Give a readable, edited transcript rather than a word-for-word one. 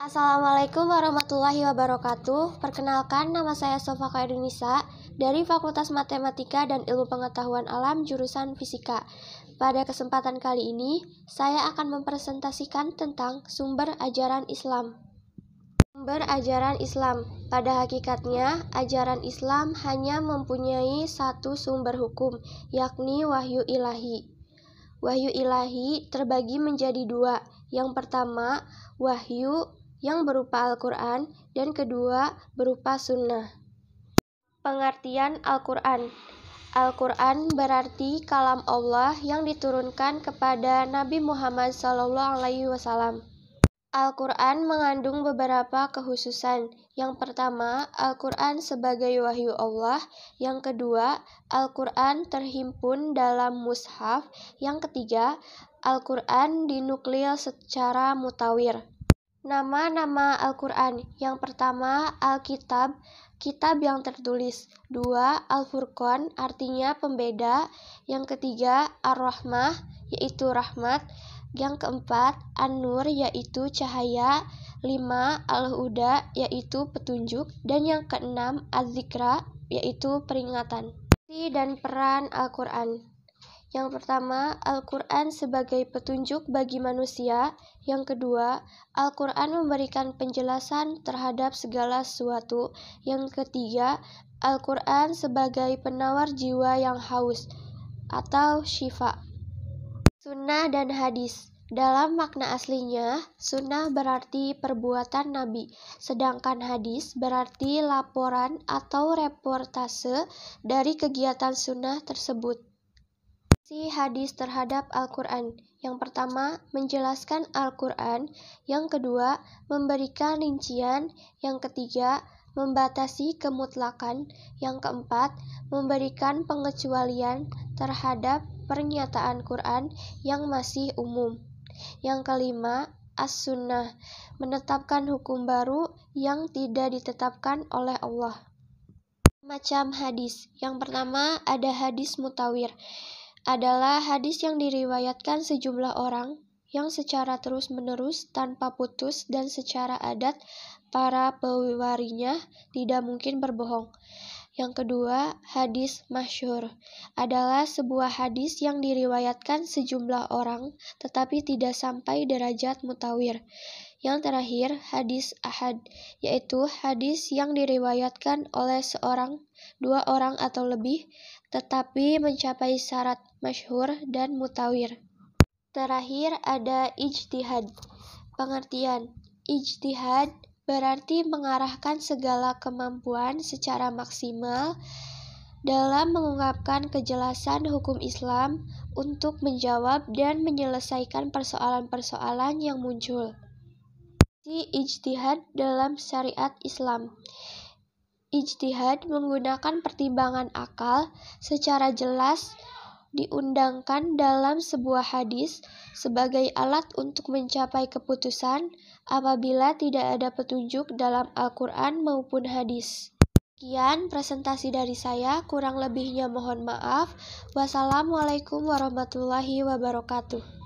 Assalamualaikum warahmatullahi wabarakatuh. Perkenalkan, nama saya Sofa Khairunisa dari Fakultas Matematika dan Ilmu Pengetahuan Alam jurusan Fisika. Pada kesempatan kali ini, saya akan mempresentasikan tentang sumber ajaran Islam. Sumber ajaran Islam. Pada hakikatnya, ajaran Islam hanya mempunyai satu sumber hukum, yakni wahyu ilahi. Wahyu ilahi terbagi menjadi dua. Yang pertama, wahyu yang berupa Al-Quran, dan kedua berupa sunnah. Pengertian Al-Quran. Al-Quran berarti kalam Allah yang diturunkan kepada Nabi Muhammad SAW. Al-Quran mengandung beberapa kekhususan. Yang pertama, Al-Quran sebagai wahyu Allah. Yang kedua, Al-Quran terhimpun dalam mushaf. Yang ketiga, Al-Quran dinukil secara mutawir. Nama-nama Al-Quran. Yang pertama, Alkitab, kitab yang tertulis. Dua, Al-Furqan, artinya pembeda. Yang ketiga, Ar-Rahmah, yaitu rahmat. Yang keempat, An-Nur, yaitu cahaya. 5, Al-Huda, yaitu petunjuk. Dan yang keenam, Az-Zikra, yaitu peringatan. Fungsi dan peran Al-Quran. Yang pertama, Al-Quran sebagai petunjuk bagi manusia. Yang kedua, Al-Quran memberikan penjelasan terhadap segala sesuatu. Yang ketiga, Al-Quran sebagai penawar jiwa yang haus atau syifa. Sunnah dan hadis. Dalam makna aslinya, sunnah berarti perbuatan Nabi, sedangkan hadis berarti laporan atau reportase dari kegiatan sunnah tersebut. Hadis terhadap Al-Quran. Yang pertama, menjelaskan Al-Quran. Yang kedua, memberikan rincian. Yang ketiga, membatasi kemutlakan. Yang keempat, memberikan pengecualian terhadap pernyataan Quran yang masih umum. Yang kelima, As-Sunnah, menetapkan hukum baru yang tidak ditetapkan oleh Allah. Macam hadis. Yang pertama, ada hadis mutawir. Adalah hadis yang diriwayatkan sejumlah orang yang secara terus-menerus tanpa putus dan secara adat para pewarinya tidak mungkin berbohong. Yang kedua, hadis masyhur adalah sebuah hadis yang diriwayatkan sejumlah orang tetapi tidak sampai derajat mutawir. Yang terakhir, hadis ahad, yaitu hadis yang diriwayatkan oleh seorang, dua orang atau lebih, tetapi mencapai syarat masyhur dan mutawir. Terakhir ada ijtihad. Pengertian ijtihad berarti mengarahkan segala kemampuan secara maksimal dalam mengungkapkan kejelasan hukum Islam untuk menjawab dan menyelesaikan persoalan-persoalan yang muncul. Ijtihad dalam syariat Islam. Ijtihad menggunakan pertimbangan akal secara jelas diundangkan dalam sebuah hadis sebagai alat untuk mencapai keputusan apabila tidak ada petunjuk dalam Al-Quran maupun hadis. Sekian presentasi dari saya, kurang lebihnya mohon maaf. Wassalamualaikum warahmatullahi wabarakatuh.